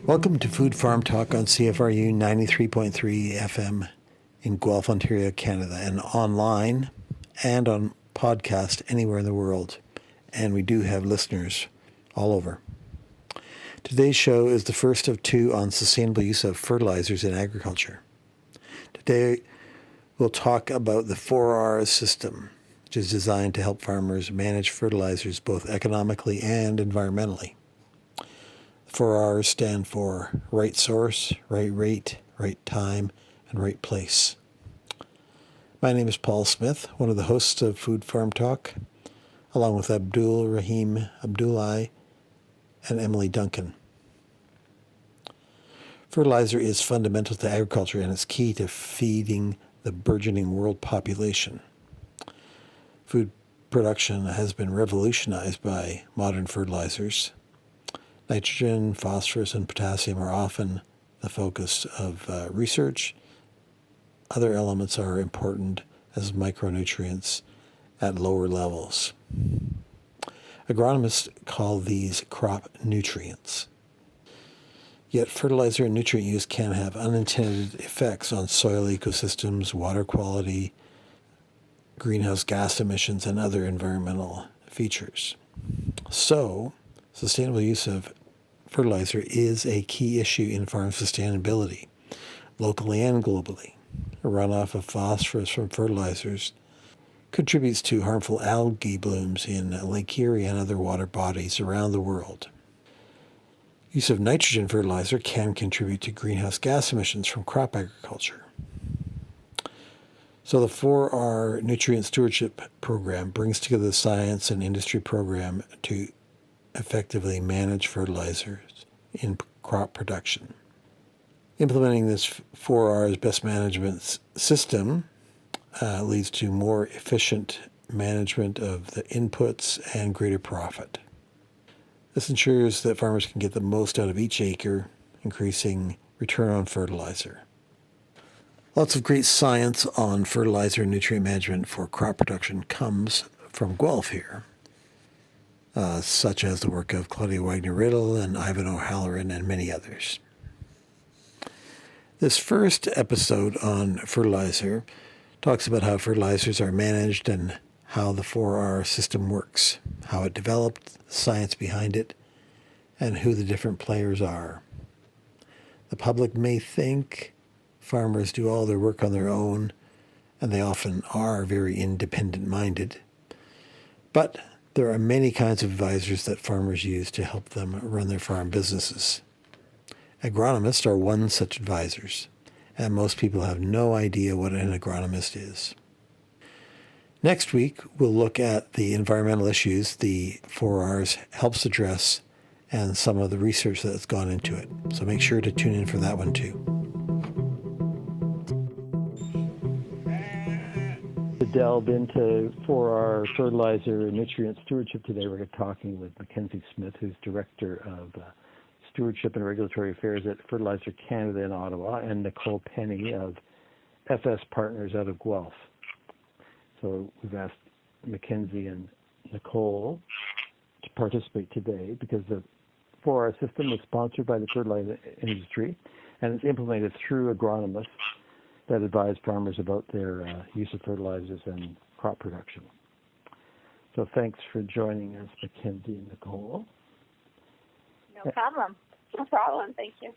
Welcome to Food Farm Talk on CFRU 93.3 FM in Guelph, Ontario, Canada, and online and on podcast anywhere in the world. And we do have listeners all over. Today's show is the first of two on sustainable use of fertilizers in agriculture. Today we'll talk about the 4R system, which is designed to help farmers manage fertilizers both economically and environmentally. 4Rs stand for right source, right rate, right time, and right place. My name is Paul Smith, one of the hosts of Food Farm Talk, along with Abdul Rahim Abdullahi and Emily Duncan. Fertilizer is fundamental to agriculture and is key to feeding the burgeoning world population. Food production has been revolutionized by modern fertilizers. Nitrogen, phosphorus, and potassium are often the focus of research. Other elements are important as micronutrients at lower levels. Agronomists call these crop nutrients. Yet fertilizer and nutrient use can have unintended effects on soil ecosystems, water quality, greenhouse gas emissions, and other environmental features. So, sustainable use of fertilizer is a key issue in farm sustainability, locally and globally. Runoff of phosphorus from fertilizers contributes to harmful algae blooms in Lake Erie and other water bodies around the world. Use of nitrogen fertilizer can contribute to greenhouse gas emissions from crop agriculture. So the 4R Nutrient Stewardship program brings together the science and industry program to effectively manage fertilizers in crop production. Implementing this 4R's best management system leads to more efficient management of the inputs and greater profit. This ensures that farmers can get the most out of each acre, increasing return on fertilizer. Lots of great science on fertilizer and nutrient management for crop production comes from Guelph here, such as the work of Claudia Wagner-Riddle and Ivan O'Halloran and many others. This first episode on fertilizer talks about how fertilizers are managed and how the 4R system works, how it developed, the science behind it, and who the different players are. The public may think farmers do all their work on their own, and they often are very independent-minded, but there are many kinds of advisors that farmers use to help them run their farm businesses. Agronomists are one such advisors, and most people have no idea what an agronomist is. Next week, we'll look at the environmental issues the 4Rs helps address and some of the research that's gone into it. So make sure to tune in for that one too. To delve into 4R fertilizer and nutrient stewardship today, we're talking with McKenzie Smith, who's Director of Stewardship and Regulatory Affairs at Fertilizer Canada in Ottawa, and Nicole Penney of FS Partners out of Guelph. So we've asked McKenzie and Nicole to participate today because the 4R system is sponsored by the fertilizer industry and it's implemented through agronomists that advise farmers about their use of fertilizers and crop production. So thanks for joining us, McKenzie and Nicole. No problem. No problem. Thank you.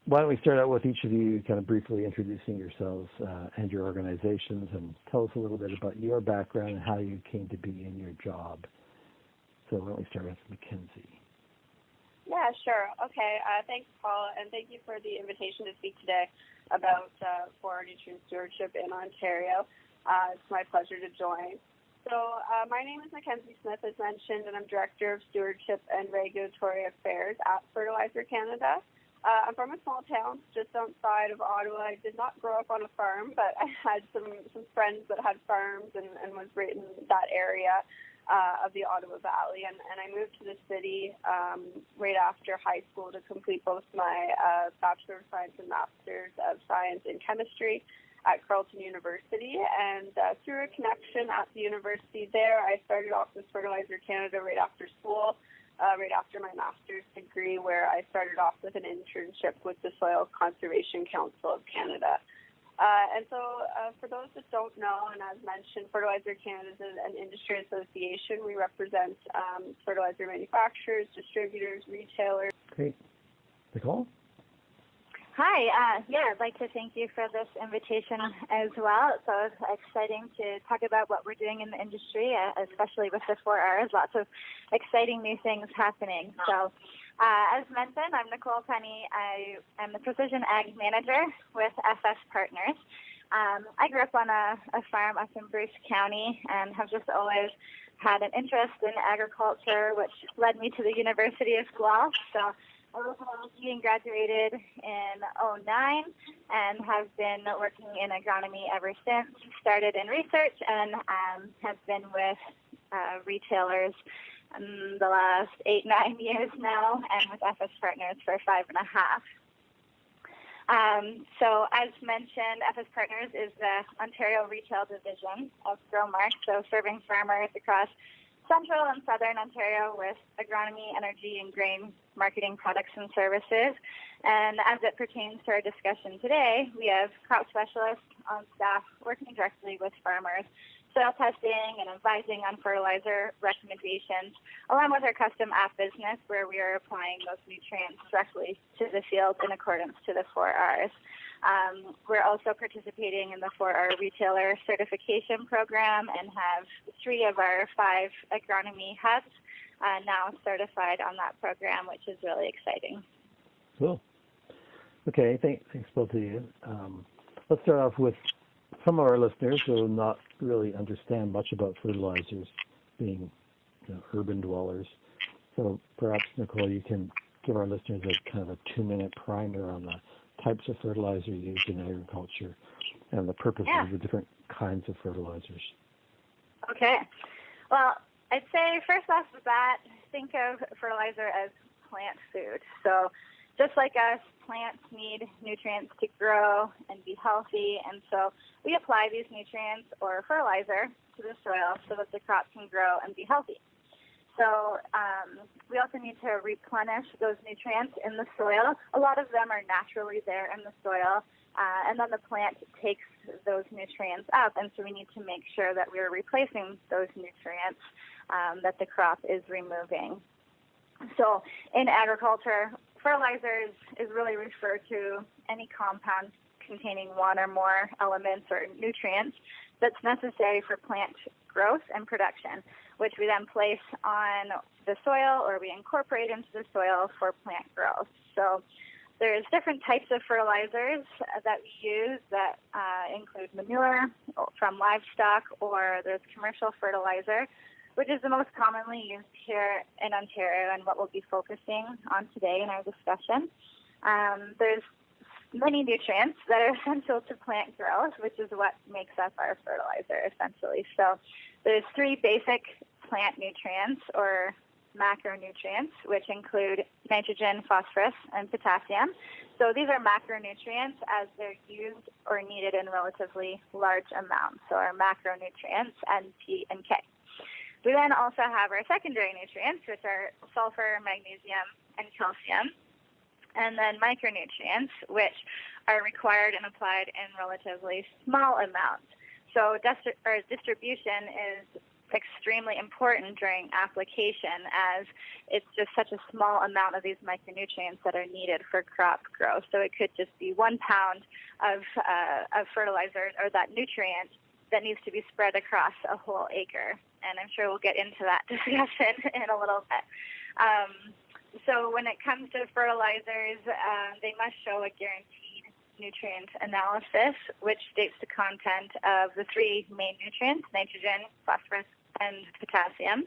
Why don't we start out with each of you kind of briefly introducing yourselves and your organizations, and tell us a little bit about your background and how you came to be in your job. So why don't we start with McKenzie? Yeah, sure. Okay. Thanks, Paul, and thank you for the invitation to speak today about 4R Nutrient Stewardship in Ontario. It's my pleasure to join. So my name is McKenzie Smith, as mentioned, and I'm Director of Stewardship and Regulatory Affairs at Fertilizer Canada. I'm from a small town just outside of Ottawa. I did not grow up on a farm, but I had some friends that had farms and was right in that area of the Ottawa Valley. And I moved to the city right after high school to complete both my Bachelor of Science and Master's of Science in Chemistry at Carleton University. And through a connection at the university there, I started off with Fertilizer Canada right after school. right after my master's degree, where I started off with an internship with the Soil Conservation Council of Canada. And so for those that don't know, and as mentioned, Fertilizer Canada is an industry association. We represent fertilizer manufacturers, distributors, retailers. Great. Nicole? Hi. I'd like to thank you for this invitation as well. So it's exciting to talk about what we're doing in the industry, especially with the 4Rs. Lots of exciting new things happening. So as mentioned, I'm Nicole Penney. I am the Precision Ag Manager with FS Partners. I grew up on a farm up in Bruce County and have just always had an interest in agriculture, which led me to the University of Guelph. So I was and graduated in 2009 and have been working in agronomy ever since. Started in research and have been with retailers the last 8-9 years now, and with FS Partners for 5.5. So as mentioned, FS Partners is the Ontario retail division of Growmark, so serving farmers across Central and Southern Ontario with agronomy, energy, and grain marketing products and services. And as it pertains to our discussion today, we have crop specialists on staff working directly with farmers, soil testing and advising on fertilizer recommendations, along with our custom app business where we are applying those nutrients directly to the field in accordance to the 4Rs. We're also participating in the 4R Retailer Certification Program and have 3 of our 5 agronomy hubs now certified on that program, which is really exciting. Cool. Okay, thanks both of you. Let's start off with some of our listeners who will not really understand much about fertilizers, being urban dwellers. So perhaps, Nicole, you can give our listeners a kind of a 2-minute primer on the types of fertilizer used in agriculture and the purpose of the different kinds of fertilizers. Okay. Well, I'd say first off the bat, think of fertilizer as plant food. So just like us, plants need nutrients to grow and be healthy, and so we apply these nutrients or fertilizer to the soil so that the crop can grow and be healthy. So we also need to replenish those nutrients in the soil. A lot of them are naturally there in the soil, and then the plant takes those nutrients up, and so we need to make sure that we're replacing those nutrients that the crop is removing. So in agriculture, fertilizer is really referred to any compound containing one or more elements or nutrients that's necessary for plant growth and production, which we then place on the soil or we incorporate into the soil for plant growth. So there's different types of fertilizers that we use that include manure from livestock, or there's commercial fertilizer, which is the most commonly used here in Ontario and what we'll be focusing on today in our discussion. There's many nutrients that are essential to plant growth, which is what makes up our fertilizer, essentially. So there's 3 basic plant nutrients, or macronutrients, which include nitrogen, phosphorus, and potassium. So these are macronutrients as they're used or needed in relatively large amounts. So our macronutrients, N, P, and K. We then also have our secondary nutrients, which are sulfur, magnesium, and calcium, and then micronutrients, which are required and applied in relatively small amounts. So distribution is extremely important during application, as it's just such a small amount of these micronutrients that are needed for crop growth. So it could just be 1 pound of fertilizer or that nutrient that needs to be spread across a whole acre. And I'm sure we'll get into that discussion in a little bit. So when it comes to fertilizers, they must show a guaranteed nutrient analysis, which states the content of the 3 main nutrients, nitrogen, phosphorus, and potassium.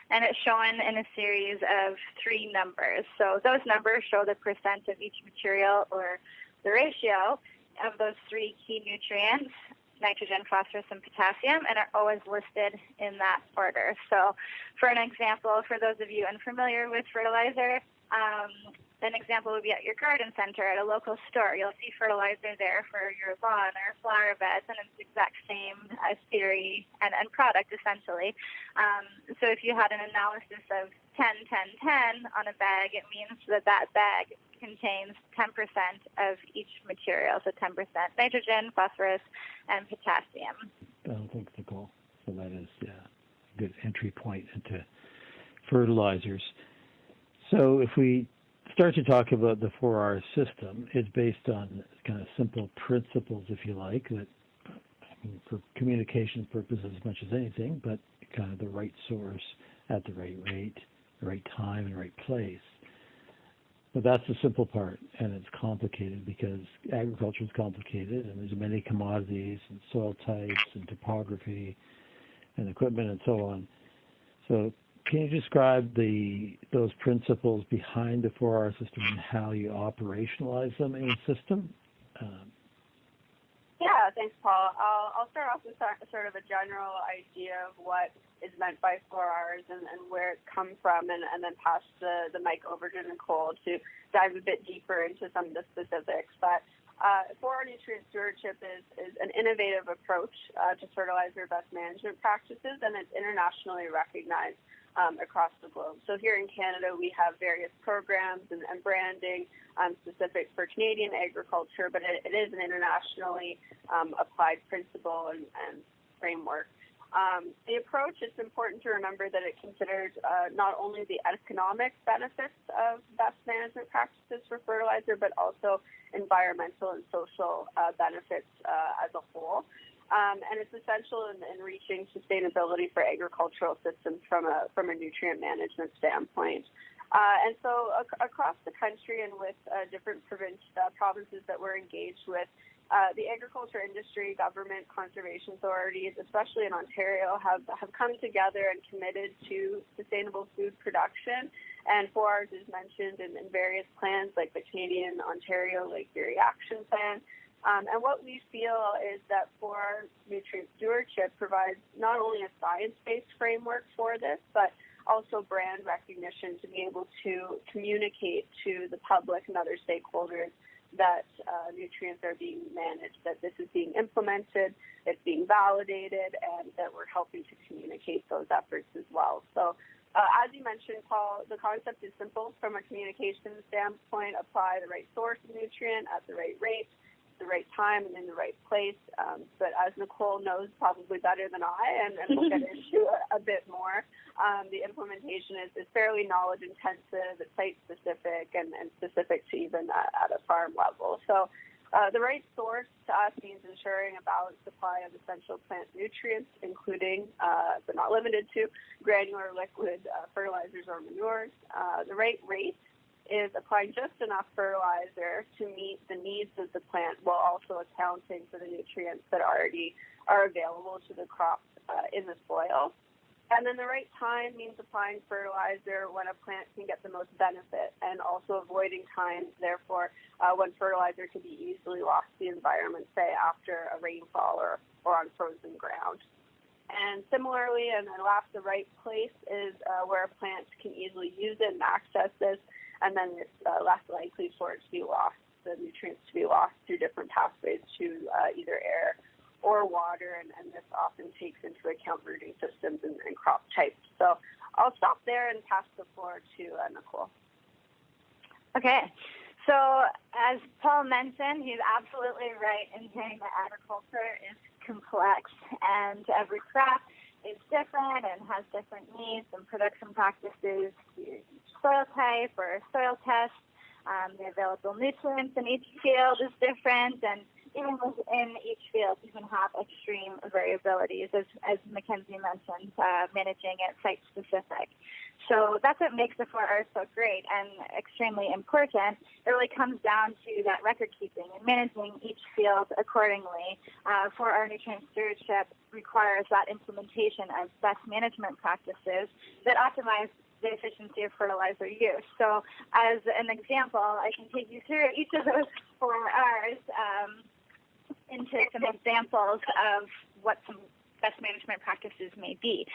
And it's shown in a series of 3 numbers. So those numbers show the percent of each material, or the ratio of those 3 key nutrients, nitrogen, phosphorus, and potassium, and are always listed in that order. So for an example, for those of you unfamiliar with fertilizer, an example would be at your garden center, at a local store. You'll see fertilizer there for your lawn or flower beds, and it's the exact same theory and product, essentially. So if you had an analysis of 10, 10, 10 on a bag, it means that that bag contains 10% of each material, so 10% nitrogen, phosphorus, and potassium. Thanks, Nicole. So that is a good entry point into fertilizers. So if we start to talk about the 4R system, it's based on kind of simple principles, if you like, that for communication purposes as much as anything, but kind of the right source at the right rate, the right time, and the right place. But that's the simple part, and it's complicated because agriculture is complicated, and there's many commodities and soil types and topography and equipment and so on. So can you describe those principles behind the 4R system and how you operationalize them in the system? Yeah, thanks, Paul. I'll start off with sort of a general idea of what is meant by 4Rs and where it's come from, and then pass the mic over to Nicole to dive a bit deeper into some of the specifics. But 4R nutrient stewardship is an innovative approach to fertilizer best management practices, and it's internationally recognized across the globe. So here in Canada, we have various programs and branding specific for Canadian agriculture, but it is an internationally applied principle and framework. The approach, it's important to remember that it considers not only the economic benefits of best management practices for fertilizer, but also environmental and social benefits as a whole. And it's essential in reaching sustainability for agricultural systems from a nutrient management standpoint. And so across the country and with different provinces that we're engaged with, the agriculture industry, government, conservation authorities, especially in Ontario, have come together and committed to sustainable food production. And 4Rs is mentioned in various plans like the Canadian Ontario Lake Erie Action Plan. And what we feel is that 4R nutrient stewardship provides not only a science-based framework for this, but also brand recognition to be able to communicate to the public and other stakeholders that nutrients are being managed, that this is being implemented, it's being validated, and that we're helping to communicate those efforts as well. So as you mentioned, Paul, the concept is simple from a communication standpoint. Apply the right source of nutrient at the right rate, the right time, and in the right place. But as Nicole knows probably better than I, and we'll get into a bit more, the implementation is fairly knowledge intensive, it's site specific, and specific to even at a farm level. So the right source to us means ensuring a balanced supply of essential plant nutrients, including, but not limited to, granular liquid fertilizers or manures. The right rate is applying just enough fertilizer to meet the needs of the plant while also accounting for the nutrients that already are available to the crop in the soil. And then the right time means applying fertilizer when a plant can get the most benefit, and also avoiding times, therefore, when fertilizer can be easily lost to the environment, say after a rainfall or on frozen ground. And similarly, and then last, the right place is where a plant can easily use it and access this, and then it's less likely for it to be lost, the nutrients to be lost through different pathways to either air or water, and this often takes into account rooting systems and crop types. So I'll stop there and pass the floor to Nicole. Okay. So as Paul mentioned, he's absolutely right in saying that agriculture is complex, and every crop is different and has different needs and production practices, soil type or soil test. The available nutrients in each field is different, and even within each field, you can have extreme variabilities, as McKenzie mentioned, managing it site-specific. So that's what makes the 4Rs so great and extremely important. It really comes down to that record keeping and managing each field accordingly. 4R nutrient stewardship requires that implementation of best management practices that optimize the efficiency of fertilizer use. So as an example, I can take you through each of those 4Rs into some examples of what some best management practices may be.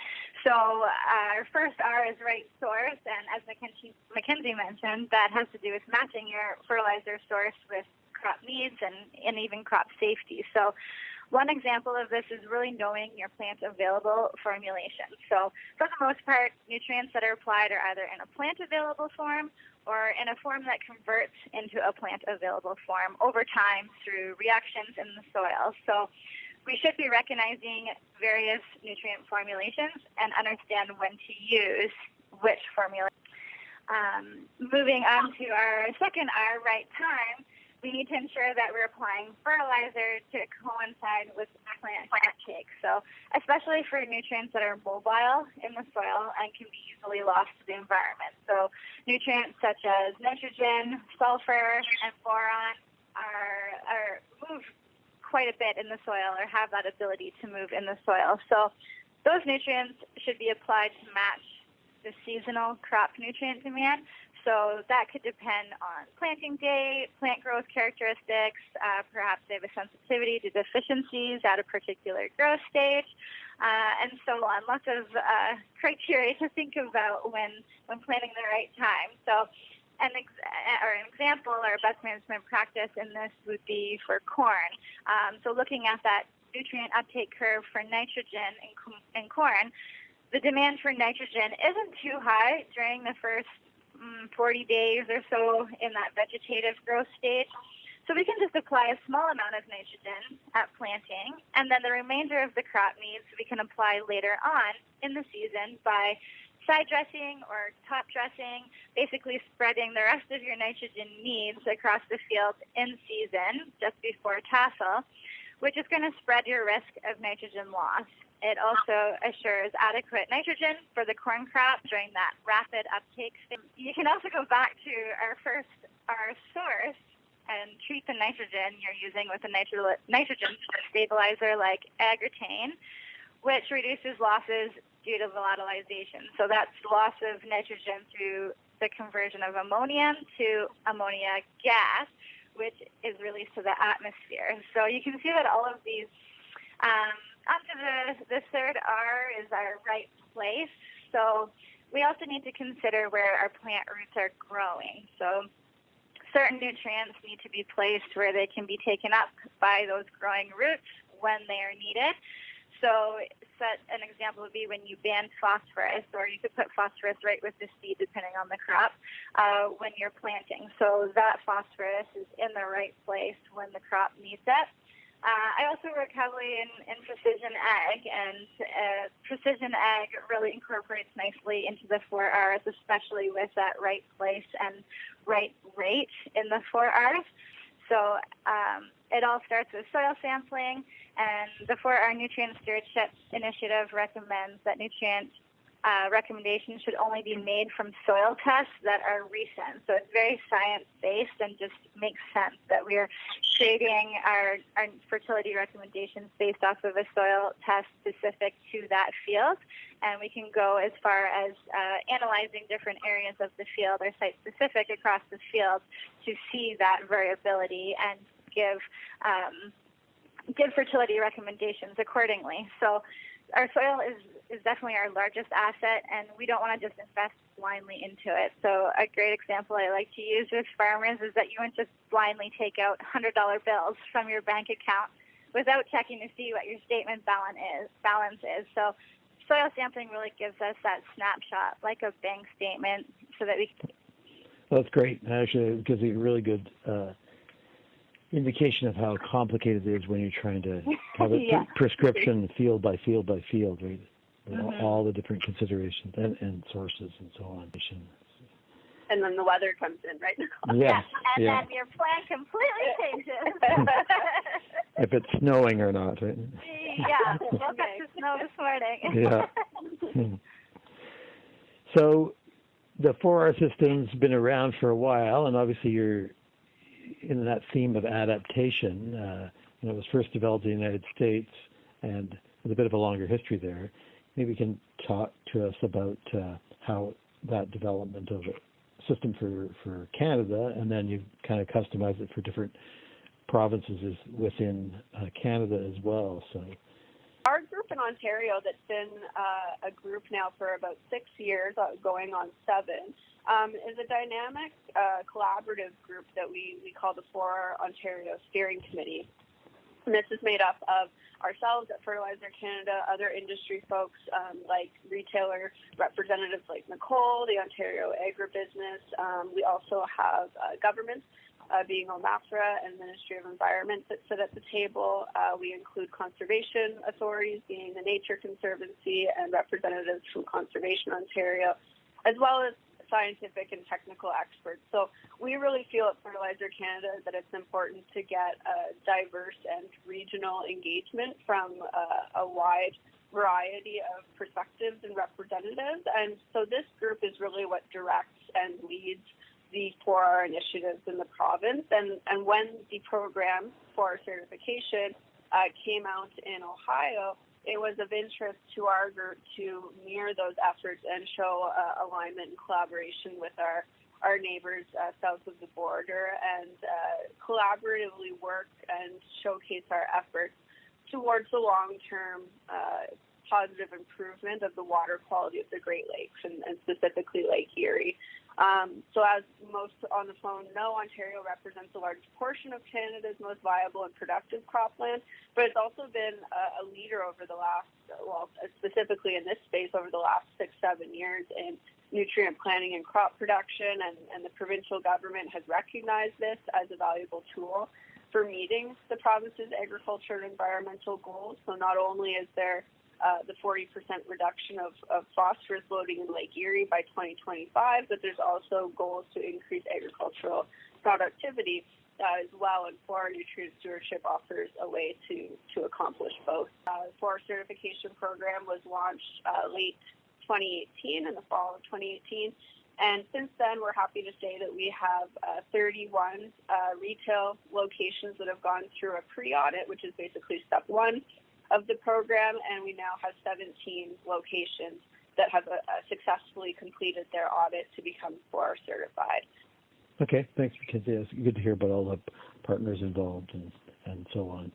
So our first R is right source, and as McKenzie mentioned, that has to do with matching your fertilizer source with crop needs and even crop safety. So one example of this is really knowing your plant available formulation. So for the most part, nutrients that are applied are either in a plant available form or in a form that converts into a plant available form over time through reactions in the soil. So we should be recognizing various nutrient formulations and understand when to use which formula. Moving on to our second R, right time, we need to ensure that we're applying fertilizer to coincide with plant uptake. So especially for nutrients that are mobile in the soil and can be easily lost to the environment. So nutrients such as nitrogen, sulfur, and boron are moved quite a bit in the soil or have that ability to move in the soil. So those nutrients should be applied to match the seasonal crop nutrient demand. So that could depend on planting date, plant growth characteristics, perhaps they have a sensitivity to deficiencies at a particular growth stage, and so on. Lots of criteria to think about when planning the right time. So an example or best management practice in this would be for corn. So looking at that nutrient uptake curve for nitrogen in corn, the demand for nitrogen isn't too high during the first 40 days or so in that vegetative growth stage. So we can just apply a small amount of nitrogen at planting, and then the remainder of the crop needs we can apply later on in the season by side dressing or top dressing, basically spreading the rest of your nitrogen needs across the field in season just before tassel, which is going to spread your risk of nitrogen loss. It also assures adequate nitrogen for the corn crop during that rapid uptake. You can also go back to our source and treat the nitrogen you're using with a nitrogen stabilizer like agrotane, which reduces losses due to volatilization. So that's loss of nitrogen through the conversion of ammonium to ammonia gas, which is released to the atmosphere. So you can see that all of these onto the third R is our right place. So we also need to consider where our plant roots are growing. So certain nutrients need to be placed where they can be taken up by those growing roots when they are needed. So an example would be when you ban phosphorus, or you could put phosphorus right with the seed depending on the crop when you're planting. So that phosphorus is in the right place when the crop needs it. I also work heavily in precision ag, and precision ag really incorporates nicely into the 4 Rs, especially with that right place and right rate in the 4 Rs. So it all starts with soil sampling, and the 4R Nutrient Stewardship Initiative recommends that nutrient recommendations should only be made from soil tests that are recent. So it's very science-based and just makes sense that we are creating our fertility recommendations based off of a soil test specific to that field. And we can go as far as analyzing different areas of the field or site-specific across the field to see that variability and give fertility recommendations accordingly. So our soil is definitely our largest asset, and we don't want to just invest blindly into it. So a great example I like to use with farmers is that you wouldn't just blindly take out $100 bills from your bank account without checking to see what your statement balance is. So soil sampling really gives us that snapshot, like a bank statement, so that we can... Well, that's great. Actually, it gives you a really good indication of how complicated it is when you're trying to have a prescription field by field by field, right? All the different considerations and sources and so on. And then the weather comes in, right? Yes. And then your plan completely changes. If it's snowing or not, right? Yeah, woke up to snow this morning. Yeah. So the 4R system's been around for a while, and obviously you're in that theme of adaptation. It was first developed in the United States, and with a bit of a longer history there. Maybe you can talk to us about how that development of a system for Canada, and then you kind of customize it for different provinces within Canada as well. So Our group group in Ontario that's been a group now for about 6 years, going on 7, is a dynamic collaborative group that we call the 4R Ontario Steering Committee. And this is made up of ourselves at Fertilizer Canada, other industry folks like retailer representatives like Nicole, the Ontario Agribusiness. We also have governments, being OMAFRA and Ministry of Environment, that sit at the table. We include conservation authorities, being the Nature Conservancy, and representatives from Conservation Ontario, as well as scientific and technical experts. So we really feel at Fertilizer Canada that it's important to get a diverse and regional engagement from a wide variety of perspectives and representatives. And so this group is really what directs and leads the 4R initiatives in the province. And when the program for certification came out in Ohio, it was of interest to our group to mirror those efforts and show alignment and collaboration with our neighbors south of the border, and collaboratively work and showcase our efforts towards the long-term positive improvement of the water quality of the Great Lakes, and specifically Lake Erie. So as most on the phone know, Ontario represents a large portion of Canada's most viable and productive cropland, but it's also been a leader over the last, well, specifically in this space, over the last 6-7 years in nutrient planning and crop production, and the provincial government has recognized this as a valuable tool for meeting the province's agriculture and environmental goals. So not only is there the 40% reduction of phosphorus loading in Lake Erie by 2025, but there's also goals to increase agricultural productivity as well, and 4R Nutrient Stewardship offers a way to accomplish both. The 4R certification program was launched late 2018, in the fall of 2018, and since then we're happy to say that we have 31 retail locations that have gone through a pre-audit, which is basically step 1 of the program, and we now have 17 locations that have successfully completed their audit to become 4R certified. Okay, thanks, McKenzie. It's good to hear about all the partners involved and so on.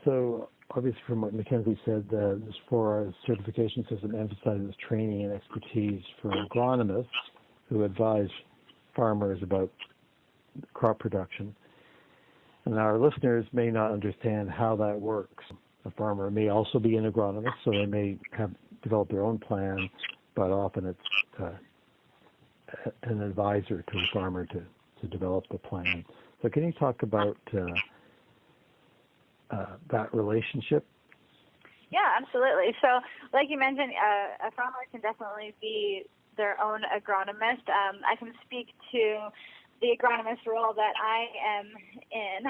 So obviously from what McKenzie said, this 4R certification system emphasizes training and expertise for agronomists who advise farmers about crop production. And our listeners may not understand how that works. A farmer may also be an agronomist, so they may have developed their own plan, but often it's an advisor to the farmer to develop the plan. So can you talk about that relationship? Yeah, absolutely. So like you mentioned, a farmer can definitely be their own agronomist. I can speak to the agronomist role that I am in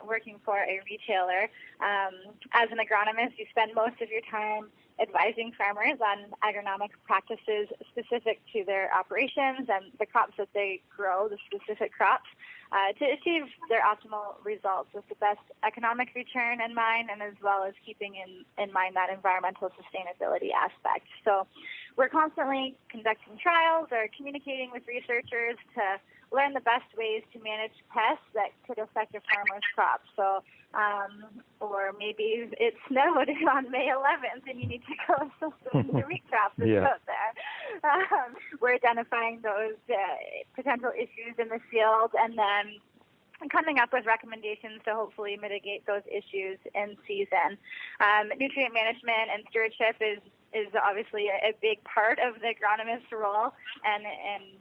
working for a retailer. As an agronomist, you spend most of your time advising farmers on agronomic practices specific to their operations and the crops that they grow, the specific crops, to achieve their optimal results with the best economic return in mind, and as well as keeping in mind that environmental sustainability aspect. So we're constantly conducting trials or communicating with researchers to learn the best ways to manage pests that could affect a farmer's crops. So, or maybe it snowed on May 11th and you need to go assess your wheat crop that's out there. We're identifying those potential issues in the field and then coming up with recommendations to hopefully mitigate those issues in season. Nutrient management and stewardship is obviously a big part of the agronomist's role and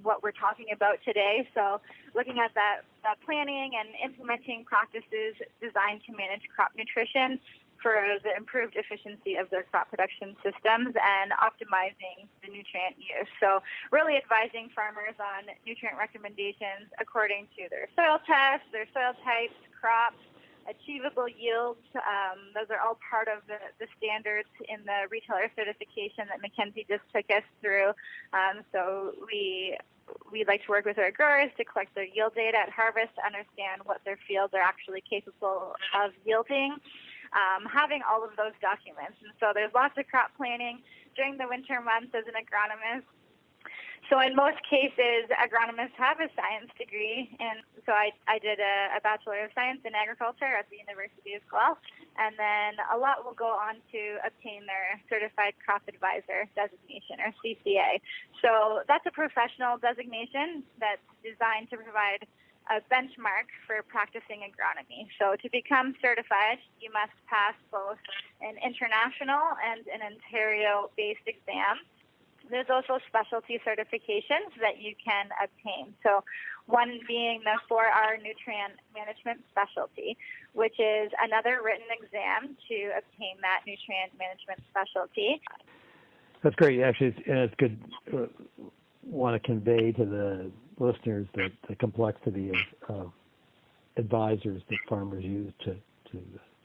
what we're talking about today. So looking at that planning and implementing practices designed to manage crop nutrition for the improved efficiency of their crop production systems and optimizing the nutrient use. So really advising farmers on nutrient recommendations according to their soil tests, their soil types, crops, achievable yields. Those are all part of the standards in the retailer certification that McKenzie just took us through. So we'd like to work with our growers to collect their yield data at harvest to understand what their fields are actually capable of yielding. Having all of those documents. And so there's lots of crop planning during the winter months as an agronomist. So in most cases, agronomists have a science degree, and so I did a Bachelor of Science in Agriculture at the University of Guelph, and then a lot will go on to obtain their Certified Crop Advisor designation, or CCA. So that's a professional designation that's designed to provide a benchmark for practicing agronomy. So to become certified, you must pass both an international and an Ontario-based exam. There's also specialty certifications that you can obtain. So one being the 4R Nutrient Management Specialty, which is another written exam to obtain that nutrient management specialty. That's great. Actually, it's good. Want to convey to the listeners the complexity of advisors that farmers use to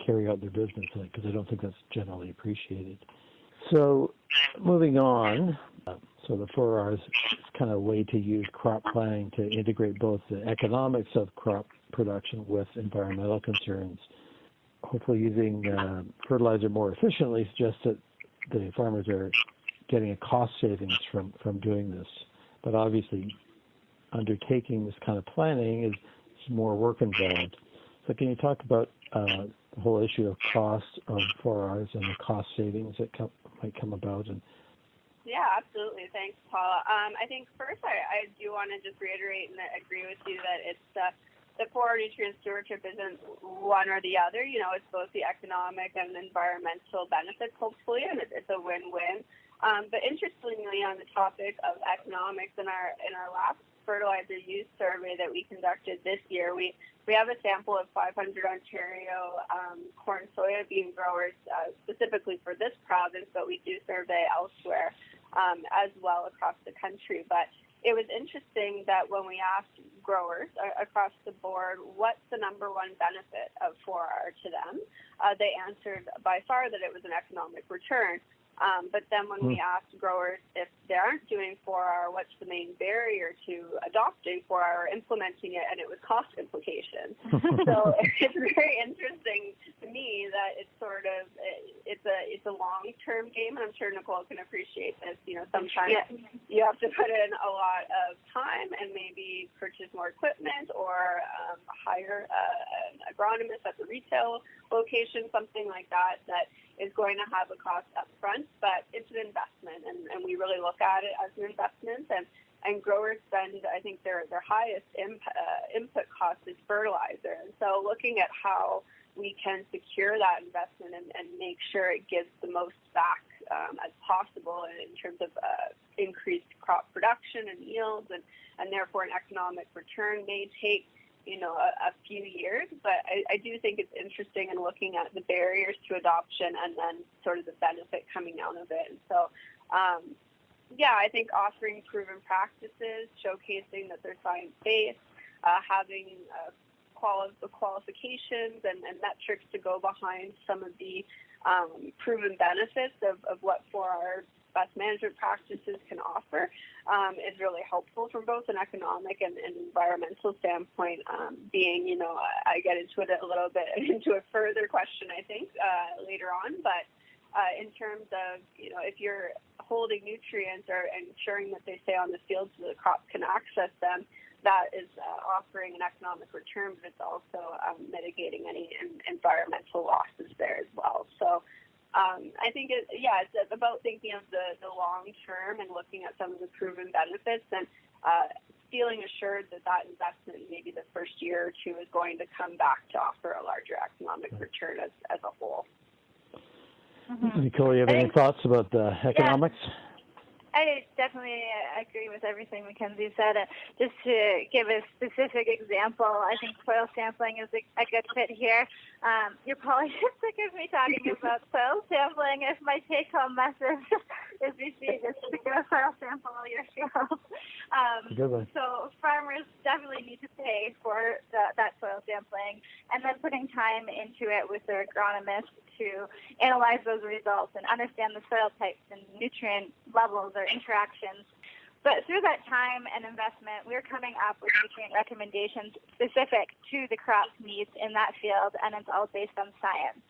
carry out their business, because I don't think that's generally appreciated. So moving on, so the 4Rs is kind of a way to use crop planning to integrate both the economics of crop production with environmental concerns. Hopefully using fertilizer more efficiently suggests that the farmers are getting a cost savings from doing this. But obviously undertaking this kind of planning is more work involved. So can you talk about the whole issue of cost of 4Rs and the cost savings that might come about? Yeah, absolutely. Thanks, Paula. I think first I do want to just reiterate and agree with you that it's the 4R nutrient stewardship isn't one or the other. You know, it's both the economic and environmental benefits, hopefully, and it's a win-win. But interestingly, on the topic of economics, in our last fertilizer use survey that we conducted this year, we have a sample of 500 Ontario corn soybean growers specifically for this province, but we do survey elsewhere as well across the country. But it was interesting that when we asked growers across the board what's the number one benefit of 4R to them, they answered by far that it was an economic return. But then when we asked growers if they aren't doing 4R, what's the main barrier to adopting 4R or implementing it, and it was cost implications. So it's very interesting to me that it's sort of it's a long-term game, and I'm sure Nicole can appreciate this. You know, sometimes you have to put in a lot of time and maybe purchase more equipment or hire an agronomist at the retail location, something like that is going to have a cost up front, but it's an investment, and we really look at it as an investment. And growers spend, I think, their highest input cost is fertilizer. And so looking at how we can secure that investment and make sure it gives the most back as possible in terms of increased crop production and yields, and therefore an economic return may take a few years, but I do think it's interesting in looking at the barriers to adoption and then sort of the benefit coming out of it. And so, I think offering proven practices, showcasing that they're science-based, having qualifications and metrics to go behind some of the proven benefits of what 4R best management practices can offer is really helpful from both an economic and environmental standpoint. I get into it a little bit into a further question, I think, later on. But in terms of, if you're holding nutrients or ensuring that they stay on the field so the crop can access them, that is offering an economic return, but it's also mitigating any environmental losses there as well. So I think it's about thinking of the long term and looking at some of the proven benefits and feeling assured that investment, maybe the first year or two, is going to come back to offer a larger economic return as a whole. Mm-hmm. Nicole, you have any thoughts about the economics? Yeah. I definitely agree with everything McKenzie said. Just to give a specific example, I think soil sampling is a good fit here. You're probably sick of me talking about soil sampling if my take-home message is just to go soil sample your field. So farmers definitely need to pay for that soil sampling and then putting time into it with their agronomist to analyze those results and understand the soil types and nutrient levels or interactions. But through that time and investment, we're coming up with nutrient recommendations specific to the crop's needs in that field, and it's all based on science.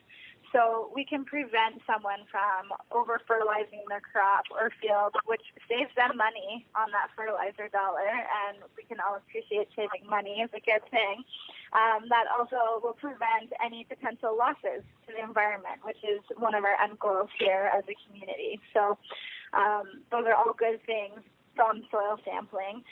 So we can prevent someone from over-fertilizing their crop or field, which saves them money on that fertilizer dollar, and we can all appreciate saving money is a good thing. That also will prevent any potential losses to the environment, which is one of our end goals here as a community. So those are all good things from soil sampling,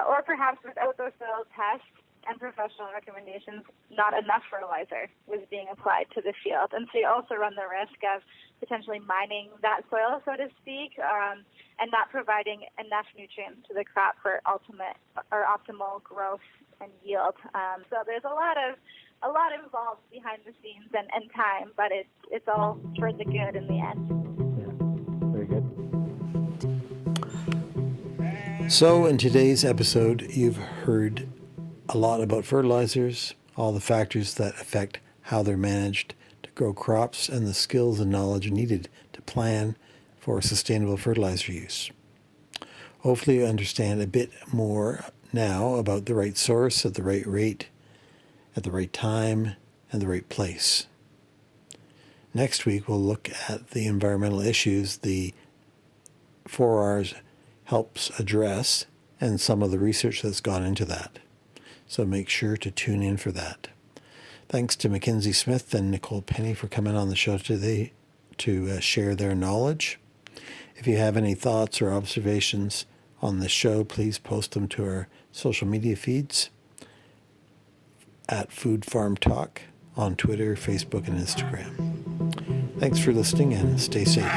or perhaps without those soil tests and professional recommendations, not enough fertilizer was being applied to the field. And so you also run the risk of potentially mining that soil, so to speak, and not providing enough nutrients to the crop for optimal growth and yield. So there's a lot involved behind the scenes and time, but it's all for the good in the end. Yeah, very good. So in today's episode, you've heard a lot about fertilizers, all the factors that affect how they're managed to grow crops, and the skills and knowledge needed to plan for sustainable fertilizer use. Hopefully you understand a bit more now about the right source at the right rate, at the right time, and the right place. Next week we'll look at the environmental issues the 4Rs helps address and some of the research that's gone into that. So make sure to tune in for that. Thanks to McKenzie Smith and Nicole Penney for coming on the show today to share their knowledge. If you have any thoughts or observations on the show, please post them to our social media feeds at Food Farm Talk on Twitter, Facebook, and Instagram. Thanks for listening and stay safe.